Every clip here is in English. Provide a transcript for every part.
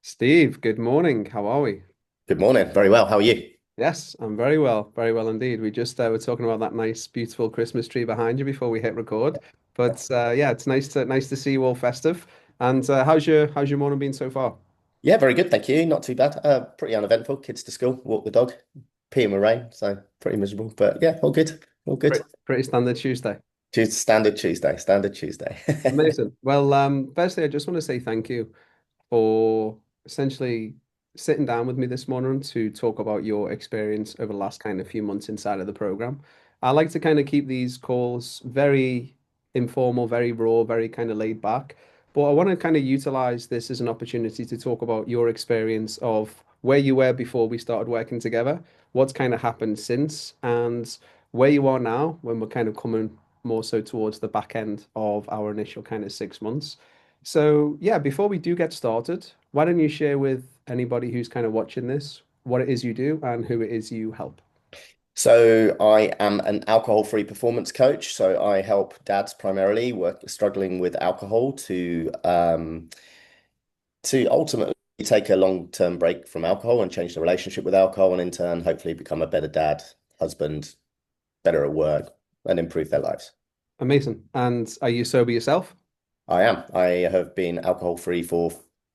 Steve, good morning. How are we? Good morning. Very well. How are you? Yes, I'm very well indeed. We just were talking about that nice, beautiful Christmas tree behind you before we hit record. But yeah, it's nice to see you all festive. And how's your morning been so far? Yeah, very good. Thank you. Not too bad. Pretty uneventful. Kids to school, walk the dog, pee in the rain. So pretty miserable. But yeah, all good. All good. Pretty standard Tuesday. Standard Tuesday. Standard Tuesday. Amazing. Well, firstly, I just want to say thank you for essentially sitting down with me this morning to talk about your experience over the last kind of few months inside of the program. I like to kind of keep these calls very informal, very raw, very kind of laid back. But I want to kind of utilize this as an opportunity to talk about your experience of where you were before we started working together, what's kind of happened since, and where you are now when we're kind of coming more so towards the back end of our initial kind of 6 months. So, yeah, before we do get started, why don't you share with anybody who's kind of watching this what it is you do and who it is you help? So I am an alcohol-free performance coach. So I help dads primarily work struggling with alcohol to ultimately take a long-term break from alcohol and change the relationship with alcohol, and in turn, hopefully become a better dad, husband, better at work, and improve their lives. Amazing. And are you sober yourself? I am. I have been alcohol free for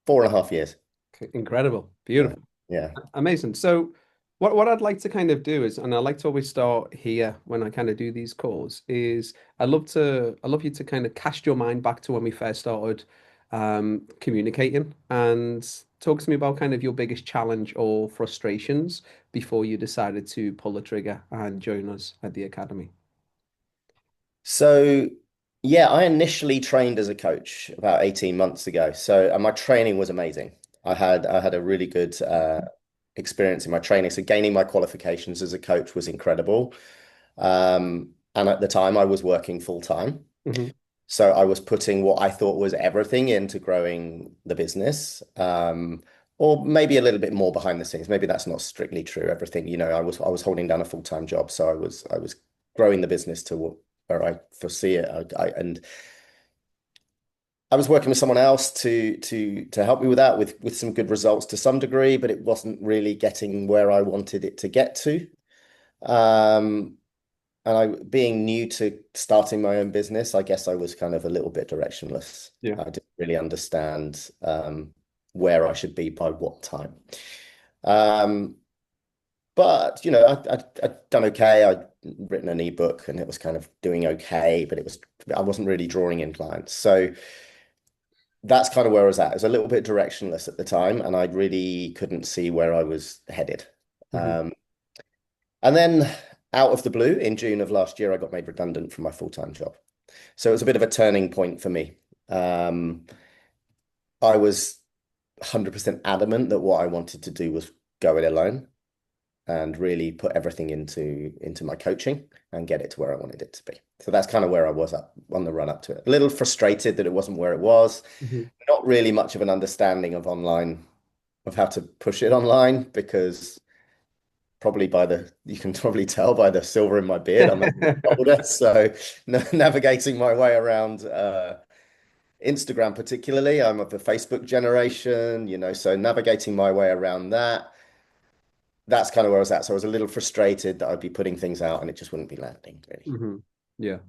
4.5 years. Okay, incredible. So, Beautiful. yeah. Amazing. So, what I'd like to kind of do is, and I like to always start here when I kind of do these calls, is I love you to kind of cast your mind back to when we first started communicating and talk to me about kind of your biggest challenge or frustrations before you decided to pull the trigger and join us at the academy. So, yeah, I initially trained as a coach about 18 months ago. So, and my training was amazing. I had a really good experience in my training. So, gaining my qualifications as a coach was incredible. And at the time, I was working full time. Hmm. So I was putting what I thought was everything into growing the business, or maybe a little bit more behind the scenes. Maybe that's not strictly true. Everything, I was holding down a full-time job, so I was growing the business to where I foresee it. And I was working with someone else to help me with that, with some good results to some degree, but it wasn't really getting where I wanted it to get to. Um, and being new to starting my own business, I guess I was kind of a little bit directionless. Yeah. I didn't really understand where I should be by what time. Um, but I'd done okay. I'd written an ebook and it was kind of doing okay, but I wasn't really drawing in clients. So that's kind of where I was at. I was a little bit directionless at the time, and I really couldn't see where I was headed. Hmm. Um, and then out of the blue, in June of last year, I got made redundant from my full-time job. So it was a bit of a turning point for me. Um, I was 100% adamant that what I wanted to do was go it alone and really put everything into my coaching and get it to where I wanted it to be. So that's kind of where I was up on the run up to it. A little frustrated that it wasn't where it was. Hmm. Not really much of an understanding of online, of how to push it online, because probably you can probably tell by the silver in my beard, I'm a bit older. So navigating my way around Instagram, particularly, I'm of the Facebook generation, so navigating my way around that's kind of where I was at. So I was a little frustrated that I'd be putting things out and it just wouldn't be landing, really. Hmm. Yeah.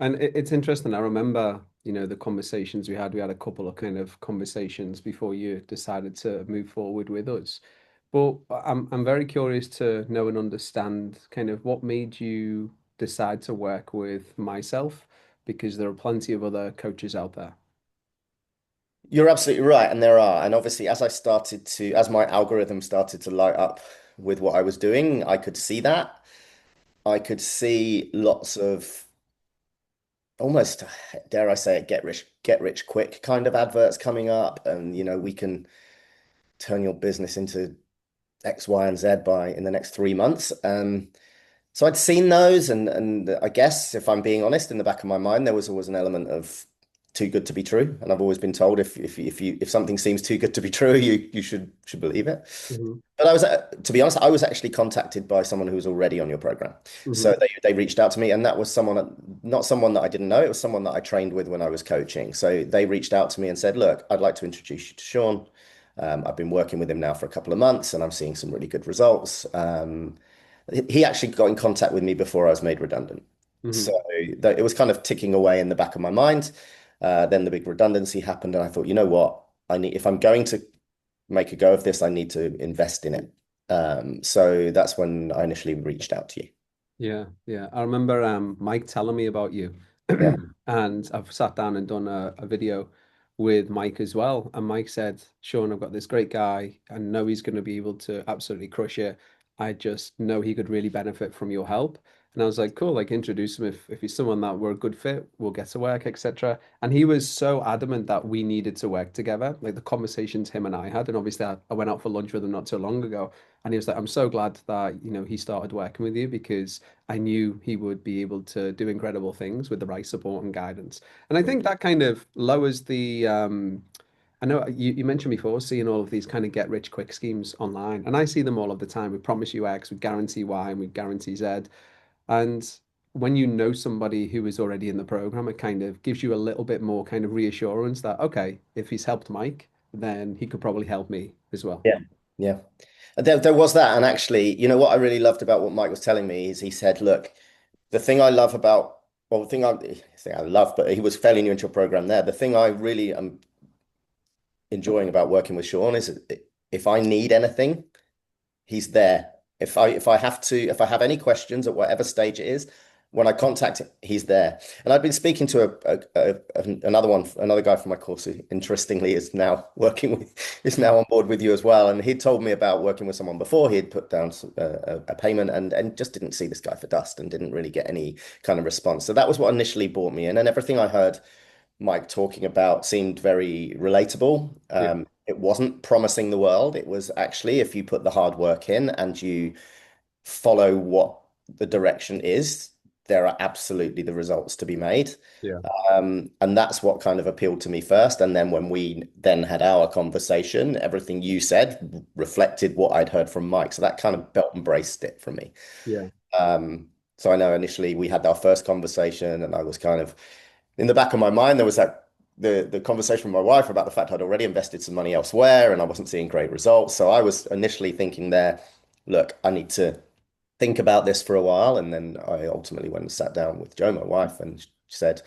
And it's interesting. I remember, the conversations we had. We had a couple of kind of conversations before you decided to move forward with us. But I'm very curious to know and understand kind of what made you decide to work with myself, because there are plenty of other coaches out there. You're absolutely right, and there are. And obviously, as my algorithm started to light up with what I was doing, I could see that. I could see lots of almost, dare I say it, get rich quick kind of adverts coming up, and we can turn your business into X, Y, and Z by in the next 3 months. So I'd seen those, and I guess if I'm being honest, in the back of my mind, there was always an element of too good to be true. And I've always been told if something seems too good to be true, you should believe it. Hmm. But to be honest, I was actually contacted by someone who was already on your program. Hmm. So they reached out to me, and that was not someone that I didn't know. It was someone that I trained with when I was coaching. So they reached out to me and said, "Look, I'd like to introduce you to Sean. I've been working with him now for a couple of months and I'm seeing some really good results. He actually got in contact with me before I was made redundant. So Hmm. it was kind of ticking away in the back of my mind. Then the big redundancy happened, and I thought, you know what? If I'm going to make a go of this, I need to invest in it. So that's when I initially reached out to you. Yeah, yeah. I remember Mike telling me about you. Yeah. And I've sat down and done a video with Mike as well. And Mike said, Sean, I've got this great guy. I know he's going to be able to absolutely crush it. I just know he could really benefit from your help. And I was like, cool, like introduce him if he's someone that we're a good fit, we'll get to work, etc. And he was so adamant that we needed to work together. Like the conversations him and I had, and obviously I went out for lunch with him not too long ago. And he was like, I'm so glad that, he started working with you because I knew he would be able to do incredible things with the right support and guidance. And I think that kind of lowers I know you mentioned before seeing all of these kind of get rich quick schemes online, and I see them all of the time. We promise you X, we guarantee Y, and we guarantee Z. And when you know somebody who is already in the program, it kind of gives you a little bit more kind of reassurance that, okay, if he's helped Mike, then he could probably help me as well. Yeah. Yeah. There was that. And actually, you know what I really loved about what Mike was telling me is he said, look, the thing I love about, well, the thing I love, but he was fairly new into your program there. The thing I really am enjoying about working with Sean is if I need anything, he's there. If I have any questions at whatever stage it is, when I contact him, he's there. And I've been speaking to another guy from my course who interestingly is now on board with you as well. And he told me about working with someone before. He had put down a payment and just didn't see this guy for dust and didn't really get any kind of response. So that was what initially brought me in. And everything I heard Mike talking about seemed very relatable. Yeah. It wasn't promising the world. It was actually, if you put the hard work in and you follow what the direction is, there are absolutely the results to be made. Yeah. And that's what kind of appealed to me first. And then when we then had our conversation, everything you said reflected what I'd heard from Mike. So that kind of belt and braced it for me. Yeah. So I know initially we had our first conversation, and I was kind of in the back of my mind, there was that the conversation with my wife about the fact I'd already invested some money elsewhere and I wasn't seeing great results. So I was initially thinking there, look, I need to think about this for a while. And then I ultimately went and sat down with Jo, my wife, and she said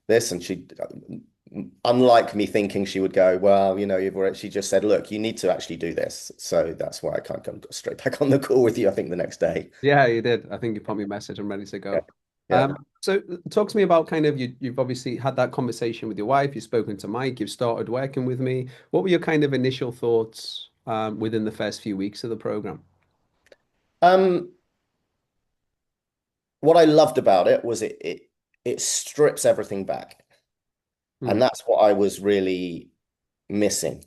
this, and she, unlike me thinking she would go, well, she just said, look, you need to actually do this. So that's why I can't come straight back on the call with you, I think the next day. Yeah, you did. I think you put me a message. I'm ready to Yeah. go. Yeah. So talk to me about kind of you've obviously had that conversation with your wife, you've spoken to Mike, you've started working with me. What were your kind of initial thoughts within the first few weeks of the program? Um, what I loved about it was it strips everything back. Hmm. And that's what I was really missing.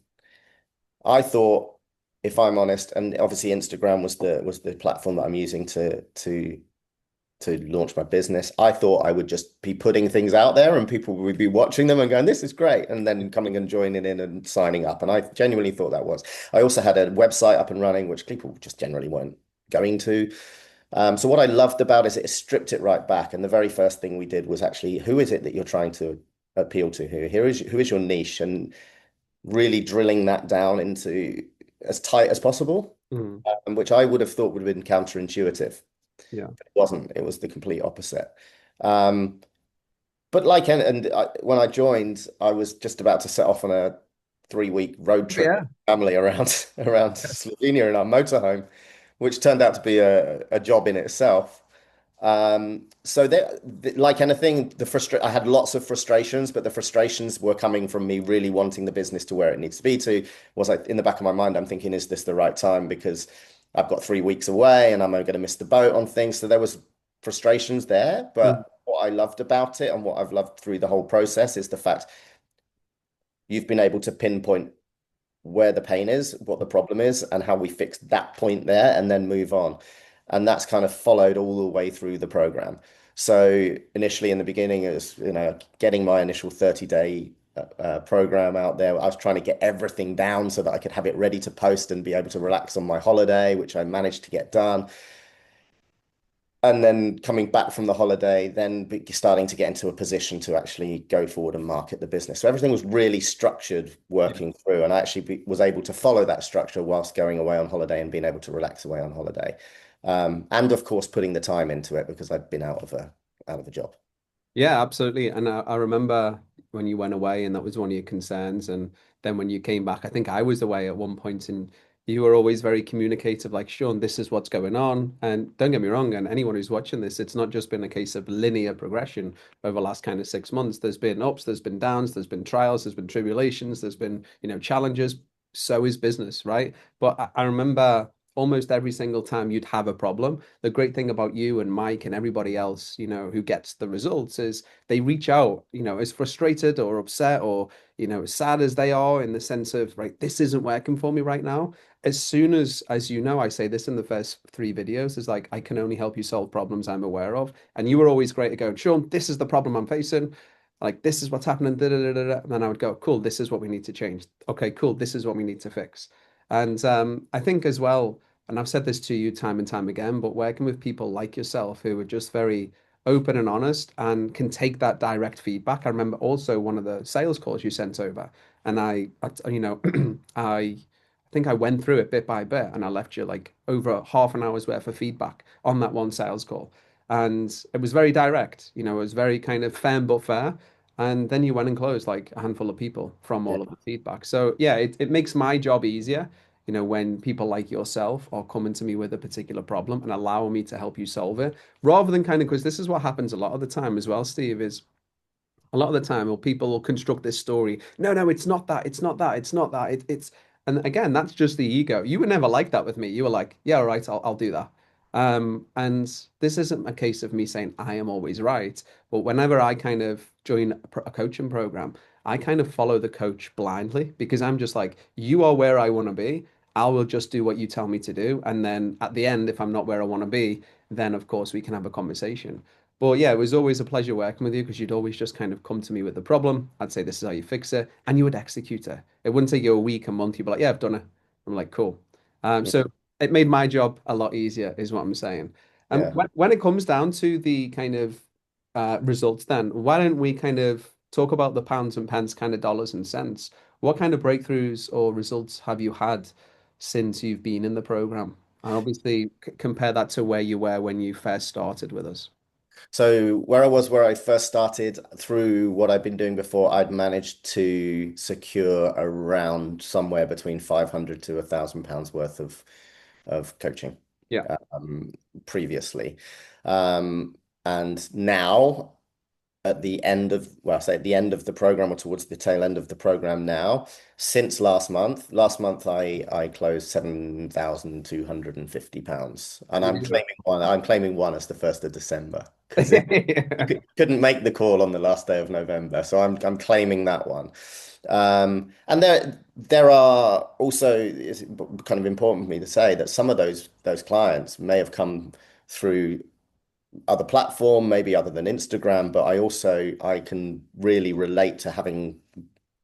I thought, if I'm honest, and obviously Instagram was the platform that I'm using to launch my business. I thought I would just be putting things out there and people would be watching them and going, this is great, and then coming and joining in and signing up. And I genuinely thought that was. I also had a website up and running, which people just generally weren't going to. So what I loved about it is it stripped it right back. And the very first thing we did was actually, who is it that you're trying to appeal to? Who is your niche? And really drilling that down into as tight as possible, Hmm. which I would have thought would have been counterintuitive. Yeah. It wasn't. It was the complete opposite. Um, but like, when I joined, I was just about to set off on a 3-week road trip with Yeah. family around Slovenia in our motorhome, which turned out to be a job in itself. So like anything, I had lots of frustrations, but the frustrations were coming from me really wanting the business to where it needs to be to. Was like in the back of my mind, I'm thinking, is this the right time? Because I've got 3 weeks away and I'm going to miss the boat on things. So there was frustrations there, Hmm. but what I loved about it and what I've loved through the whole process is the fact you've been able to pinpoint where the pain is, what the problem is, and how we fix that point there and then move on. And that's kind of followed all the way through the program. So initially in the beginning, it was, getting my initial 30-day program out there. I was trying to get everything down so that I could have it ready to post and be able to relax on my holiday, which I managed to get done. And then coming back from the holiday, then starting to get into a position to actually go forward and market the business. So everything was really structured Yeah. working through, and I actually was able to follow that structure whilst going away on holiday and being able to relax away on holiday. And of course, putting the time into it because I'd been out of a job. Yeah, absolutely. And I remember when you went away and that was one of your concerns. And then when you came back, I think I was away at one point and you were always very communicative, like, Sean, this is what's going on. And don't get me wrong, and anyone who's watching this, it's not just been a case of linear progression over the last kind of 6 months. There's been ups, there's been downs, there's been trials, there's been tribulations, there's been, challenges. So is business, right? But I remember almost every single time you'd have a problem. The great thing about you and Mike and everybody else, who gets the results is they reach out, as frustrated or upset or, as sad as they are in the sense of, right, this isn't working for me right now. As soon as I say this in the first three videos, is like, I can only help you solve problems I'm aware of. And you were always great at going, Sean, this is the problem I'm facing. Like, this is what's happening. Da, da, da, da, da. And then I would go, cool, this is what we need to change. Okay, cool, this is what we need to fix. And I think as well, and I've said this to you time and time again, but working with people like yourself who are just very open and honest and can take that direct feedback. I remember also one of the sales calls you sent over, and I think I went through it bit by bit, and I left you like over half an hour's worth of feedback on that one sales call, and it was very direct. It was very kind of firm but fair. And then you went and closed like a handful of people from Yeah. all of the feedback. So yeah, it makes my job easier when people like yourself are coming to me with a particular problem and allow me to help you solve it, rather than kind of, because this is what happens a lot of the time as well, Steve, is a lot of the time, or people will construct this story. No, no, it's not that. It's not that. It's not that. And again, that's just the ego. You were never like that with me. You were like, yeah, all right, I'll do that. And this isn't a case of me saying I am always right, but whenever I kind of join a coaching program, I kind of follow the coach blindly because I'm just like, you are where I want to be. I will just do what you tell me to do. And then at the end, if I'm not where I want to be, then of course we can have a conversation. But yeah, it was always a pleasure working with you because you'd always just kind of come to me with the problem. I'd say, this is how you fix it. And you would execute it. It wouldn't take you a week, a month. You'd be like, yeah, I've done it. I'm like, cool. Yeah. So it made my job a lot easier, is what I'm saying. Yeah. When it comes down to the kind of results, then why don't we kind of talk about the pounds and pence kind of dollars and cents? What kind of breakthroughs or results have you had since you've been in the program? And obviously compare that to where you were when you first started with us. So where I first started, through what I'd been doing before, I'd managed to secure around somewhere between 500 to £1,000 worth of coaching Yeah. um, previously. Um, and now at the end of, well, I say at the end of the program or towards the tail end of the program now, since last month I closed £7,250. And Amazing. I'm claiming one as the 1st of December because it couldn't make the call on the last day of November. So I'm claiming that one. And there are also, it's kind of important for me to say that some of those clients may have come through other platform, maybe other than Instagram, but I can really relate to having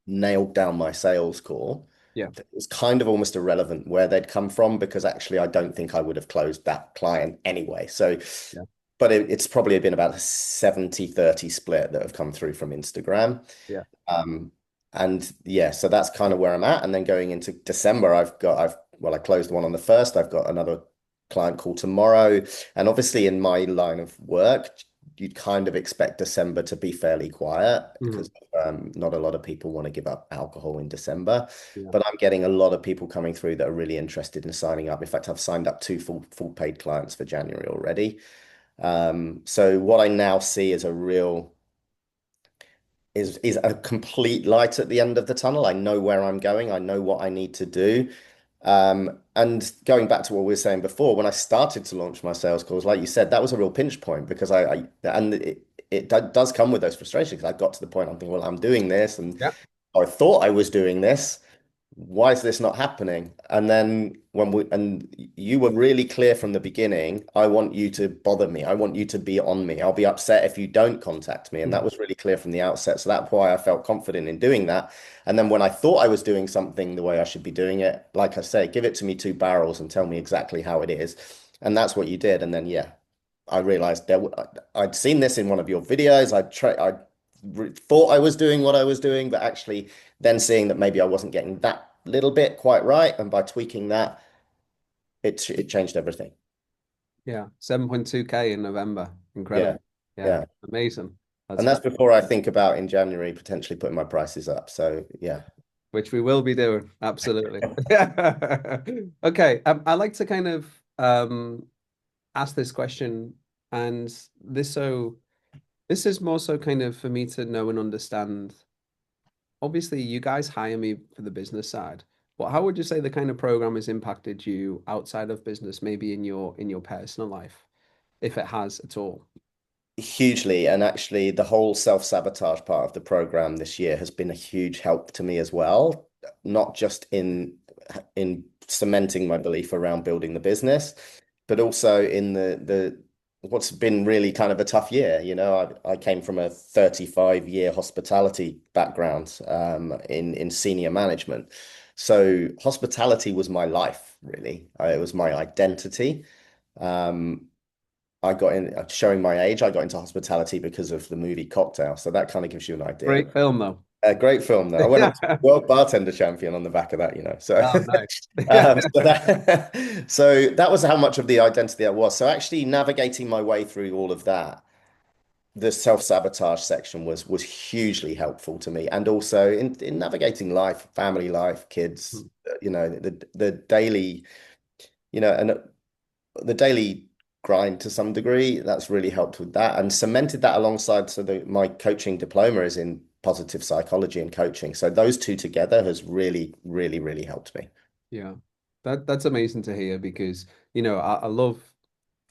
nailed down my sales call. Yeah. It was kind of almost irrelevant where they'd come from because actually I don't think I would have closed that client anyway. So, Yeah. but it's probably been about a 70-30 split that have come through from Instagram. Yeah. Um, and yeah, so that's kind of where I'm at. And then going into December, I closed one on the first. I've got another client call tomorrow. And obviously, in my line of work, you'd kind of expect December to be fairly quiet Mhm. because not a lot of people want to give up alcohol in December. Yeah. But I'm getting a lot of people coming through that are really interested in signing up. In fact, I've signed up two full paid clients for January already. So what I now see is a complete light at the end of the tunnel. I know where I'm going. I know what I need to do. And going back to what we were saying before, when I started to launch my sales calls, like you said, that was a real pinch point because it does come with those frustrations. I got to the point I'm thinking, well, I'm doing this, and Yeah. I thought I was doing this. Why is this not happening? And then you were really clear from the beginning, I want you to bother me. I want you to be on me. I'll be upset if you don't contact me. And that Mhm. was really clear from the outset. So that's why I felt confident in doing that. And then when I thought I was doing something the way I should be doing it, like I say, give it to me two barrels and tell me exactly how it is. And that's what you did. And then, yeah. I realized I'd seen this in one of your videos. Thought I was doing what I was doing, but actually then seeing that maybe I wasn't getting that little bit quite right, and by tweaking that, it changed everything. Yeah, 7.2K in November. Yeah, Incredible. Yeah, yeah. amazing. And That's that's before I think about in January potentially putting my prices up. So yeah. which we will be doing. Absolutely. Okay. I like to kind of ask this question, and this is more so kind of for me to know and understand. Obviously, you guys hire me for the business side, but how would you say the kind of program has impacted you outside of business, maybe in your personal life, if it has at all? Hugely, and actually, the whole self-sabotage part of the program this year has been a huge help to me as well, not just in cementing my belief around building the business, but also in the what's been really kind of a tough year. You know, I came from a 35-year hospitality background in senior management. So hospitality was my life, really. It was my identity. Um, I got in, showing my age, I got into hospitality because of the movie Cocktail. So that kind of gives you an idea. Great film, though. A great film, though. I went on to World Bartender Champion on the back of that, you know. So, Oh, nice. so that was how much of the identity I was. So actually navigating my way through all of that, the self-sabotage section was hugely helpful to me. And also in navigating life, family life, kids, you know, the daily, you know, and the daily grind to some degree. That's really helped with that and cemented that alongside. So my coaching diploma is in positive psychology and coaching. So those two together has really, really, really helped me. Yeah, that's amazing to hear because I love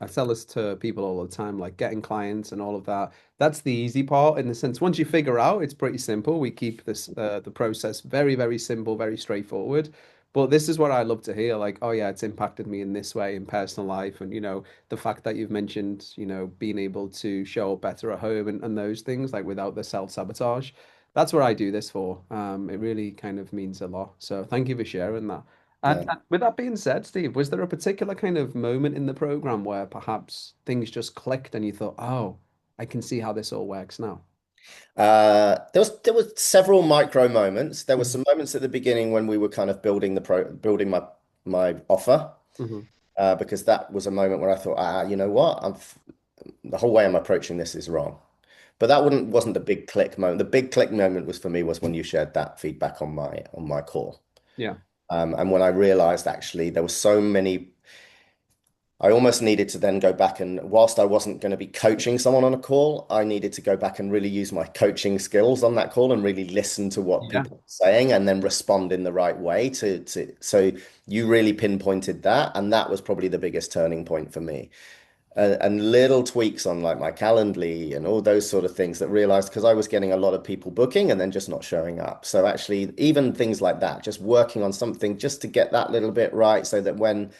I tell this to people all the time, like getting clients and all of that. That's the easy part in the sense once you figure out, it's pretty simple. We keep this the process very, very simple, very straightforward. But this is what I love to hear, like, oh yeah, it's impacted me in this way in personal life, and the fact that you've mentioned, being able to show up better at home and those things, like without the self-sabotage. That's what I do this for. It really kind of means a lot. So thank you for sharing that. And, No. and with that being said, Steve, was there a particular kind of moment in the program where perhaps things just clicked and you thought, oh, I can see how this all works now? There was several micro moments. There were Mhm. some moments at the beginning when we were kind of building my offer, Mhm. because that was a moment where I thought, you know what, the whole way I'm approaching this is wrong. But that wouldn't wasn't the big click moment. The big click moment was for me was when you shared that feedback on my call. Yeah. And when I realized actually there were so many, I almost needed to then go back and, whilst I wasn't going to be coaching someone on a call, I needed to go back and really use my coaching skills on that call and really listen to what Yeah. people are saying and then respond in the right way so you really pinpointed that. And that was probably the biggest turning point for me. And little tweaks on like my Calendly and all those sort of things that realized because I was getting a lot of people booking and then just not showing up. So actually, even things like that, just working on something just to get that little bit right so that when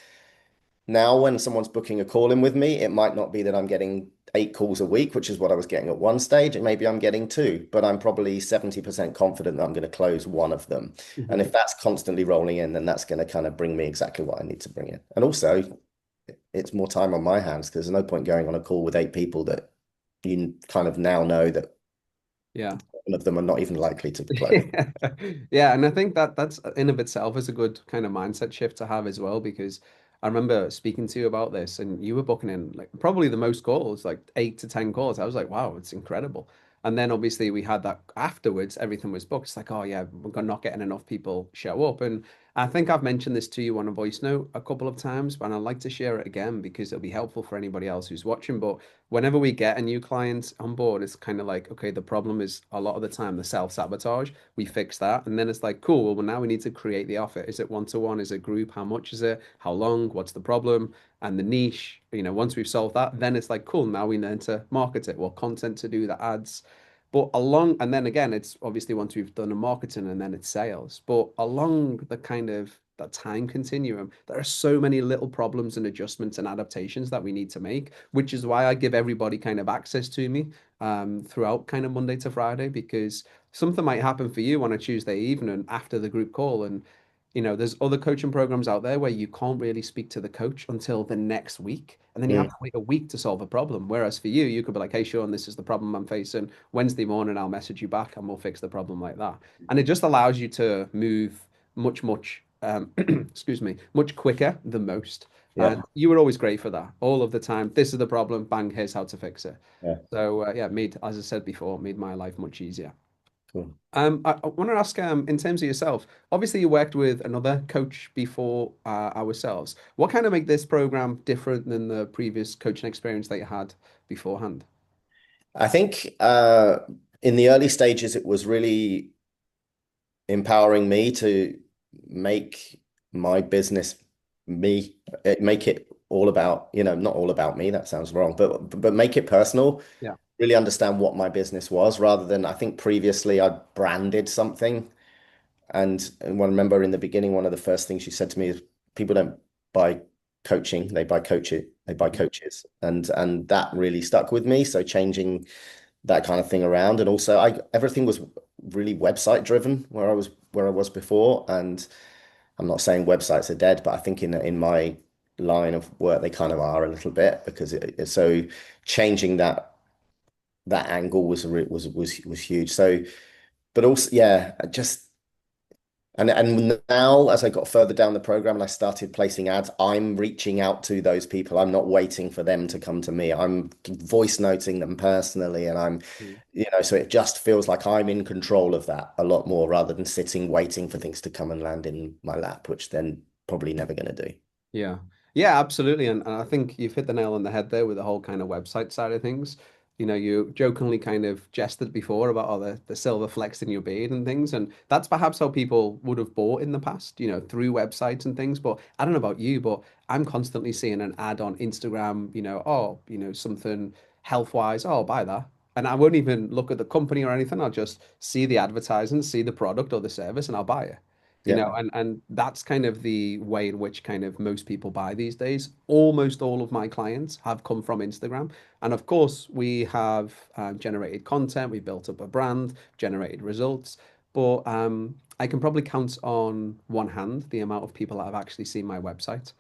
someone's booking a call in with me, it might not be that I'm getting 8 calls a week, which is what I was getting at one stage, and maybe I'm getting two, but I'm probably 70% confident that I'm going to close one of them. And Mhm. if that's constantly rolling in, then that's going to kind of bring me exactly what I need to bring in. And also, it's more time on my hands because there's no point going on a call with 8 people that you kind of now know that Yeah. one of them are not even likely to close. Yeah, and I think that that's in of itself is a good kind of mindset shift to have as well because I remember speaking to you about this and you were booking in like probably the most calls, like 8 to 10 calls. I was like, wow, it's incredible. And then obviously we had that afterwards, everything was booked. It's like, oh yeah, we're not getting enough people show up. And I think I've mentioned this to you on a voice note a couple of times, but I'd like to share it again because it'll be helpful for anybody else who's watching. But whenever we get a new client on board, it's kind of like, okay, the problem is a lot of the time the self-sabotage. We fix that. And then it's like, cool, well, now we need to create the offer. Is it one-to-one? Is it group? How much is it? How long? What's the problem? And the niche, once we've solved that, then it's like, cool, now we learn to market it. What content to do, the ads. But along, and then again, it's obviously once we've done a marketing and then it's sales. But along the kind of that time continuum, there are so many little problems and adjustments and adaptations that we need to make, which is why I give everybody kind of access to me throughout kind of Monday to Friday, because something might happen for you on a Tuesday evening after the group call. And there's other coaching programs out there where you can't really speak to the coach until the next week, and then you have Mm, to wait a week to solve a problem. Whereas for you, you could be like, "Hey, Sean, this is the problem I'm facing. Wednesday morning, I'll message you back, and we'll fix the problem like that." And it just allows you to move much, excuse me, much quicker than most. And yeah, you were always great for that, all of the time. This is the problem. Bang, here's how to fix it. yeah, So yeah, made as I said before, made my life much easier. cool. I want to ask, in terms of yourself, obviously you worked with another coach before ourselves. What kind of make this program different than the previous coaching experience that you had beforehand? I think in the early stages, it was really empowering me to make my business me, make it all about, not all about me, that sounds wrong, but make it personal, Yeah. really understand what my business was rather than I think previously I branded something. And I remember in the beginning, one of the first things she said to me is people don't buy coaching, they buy coaches, they buy coaches. And that really stuck with me. So changing that kind of thing around. And also I everything was really website driven where I was before. And I'm not saying websites are dead, but I think in my line of work they kind of are a little bit because so changing that angle was huge. So but also yeah, just and now, as I got further down the program and I started placing ads, I'm reaching out to those people. I'm not waiting for them to come to me. I'm voice noting them personally, and Mm. so it just feels like I'm in control of that a lot more rather than sitting waiting for things to come and land in my lap, which then probably never going to do. Yeah. Yeah, absolutely. And I think you've hit the nail on the head there with the whole kind of website side of things. You jokingly kind of jested before about all the silver flecks in your beard and things. And that's perhaps how people would have bought in the past, through websites and things. But I don't know about you, but I'm constantly seeing an ad on Instagram, oh, something health-wise, oh, I'll buy that. And I won't even look at the company or anything. I'll just see the advertising, see the product or the service, and I'll buy it Yeah. and that's kind of the way in which kind of most people buy these days. Almost all of my clients have come from Instagram. And of course, we have generated content, we built up a brand, generated results. But I can probably count on one hand the amount of people that have actually seen my website.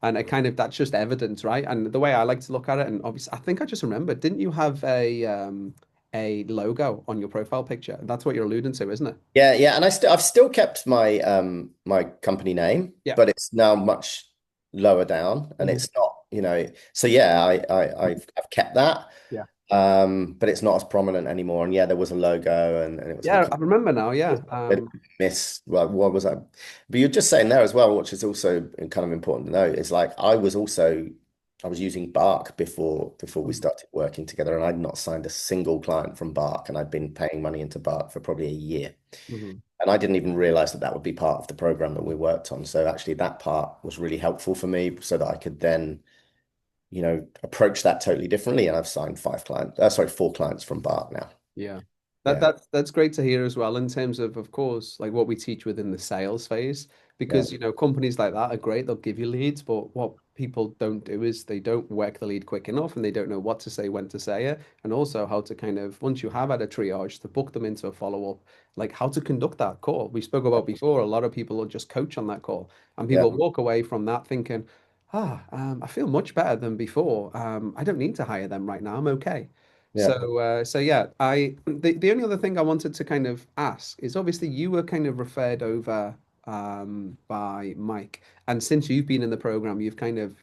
And it kind of that's just evidence, right? And the way I like to look at it, and obviously, I think I just remembered, didn't you have a logo on your profile picture? That's what you're alluding to, isn't it? Yeah, yeah, and I've still kept my company name, Yeah. but it's now much lower down, and Mhm. it's not, so yeah, I've kept that, Yeah. but it's not as prominent anymore. And yeah, there was a logo, and it was all Yeah, kind I remember now. of Yeah. a bit of miss. Well, what was that? But you're just saying there as well, which is also kind of important to note, is like I was using Bark before we started working together, and I'd not signed a single client from Bark, and I'd been paying money into Bark for probably a year. Mhm. And I didn't even realize that that would be part of the program that we worked on. So actually, that part was really helpful for me so that I could then, approach that totally differently. And I've signed 4 clients from Bark now. Yeah. That Yeah, that's great to hear as well in terms of course, like what we teach within the sales phase. yeah, Because, companies like that are great, they'll give you leads, but what people don't do is they don't work the lead quick enough and they don't know what to say, when to say it, and also how to kind of, once you have had a triage, to book them into a follow-up, like how to conduct that call. We spoke about before, a lot of people will just coach on that call and yeah, people walk away from that thinking, I feel much better than before. I don't need to hire them right now. I'm okay. yeah. So yeah, the only other thing I wanted to kind of ask is obviously you were kind of referred over by Mike, and since you've been in the program, you've kind of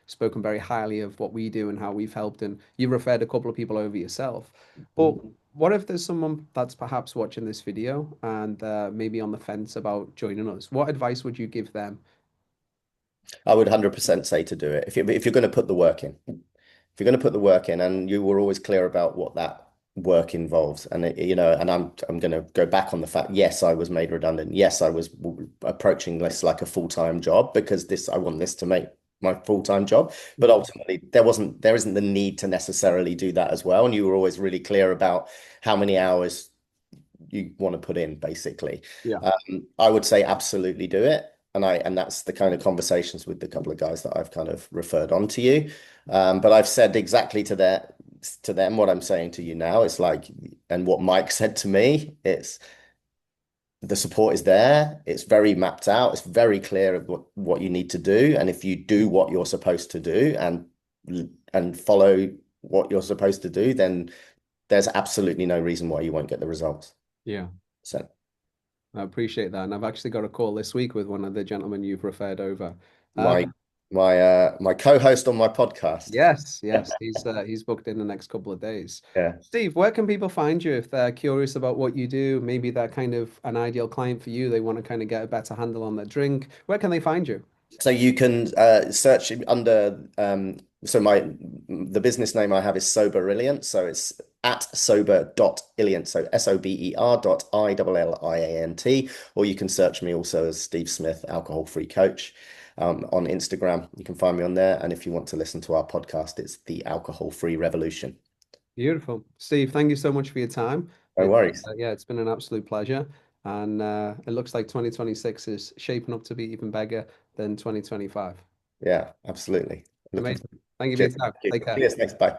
spoken very highly of what we do and how we've helped, and you've referred a couple of people over yourself. But what if there's someone that's perhaps watching this video and maybe on the fence about joining us? What advice would you give them? I would 100% say to do it if you're going to put the work in. If you're going to put the work in, and you were always clear about what that work involves, and and I'm going to go back on the fact, yes, I was made redundant. Yes, I was approaching this like a full-time job because I want this to make my full-time job. But Mhm. ultimately, there isn't the need to necessarily do that as well. And you were always really clear about how many hours you want to put in, basically. Yeah. I would say absolutely do it. And that's the kind of conversations with the couple of guys that I've kind of referred on to you. But I've said exactly to them what I'm saying to you now. It's like, and what Mike said to me, it's the support is there. It's very mapped out. It's very clear of what you need to do. And if you do what you're supposed to do and follow what you're supposed to do, then there's absolutely no reason why you won't get the results. Yeah. So I appreciate that. And I've actually got a call this week with one of the gentlemen you've referred over. my Um, my co-host on my podcast. yes, yes, he's booked in the next couple of days. Yeah. Steve, where can people find you if they're curious about what you do? Maybe they're kind of an ideal client for you. They want to kind of get a better handle on their drink. Where can they find you? So you can search under so my the business name I have is Soberilliant. So it's at sober.illiant. So SOBER.ILLIANT. Or you can search me also as Steve Smith, alcohol free coach, on Instagram. You can find me on there. And if you want to listen to our podcast, it's the Alcohol Free Revolution. Beautiful. Steve, thank you so much for your time. No worries. Yeah, it's been an absolute pleasure. And it looks like 2026 is shaping up to be even bigger than 2025. Yeah, absolutely. Looking. Amazing. Thank you for your Cheers. time. Thank you. Take care. Cheers. Thanks. Bye.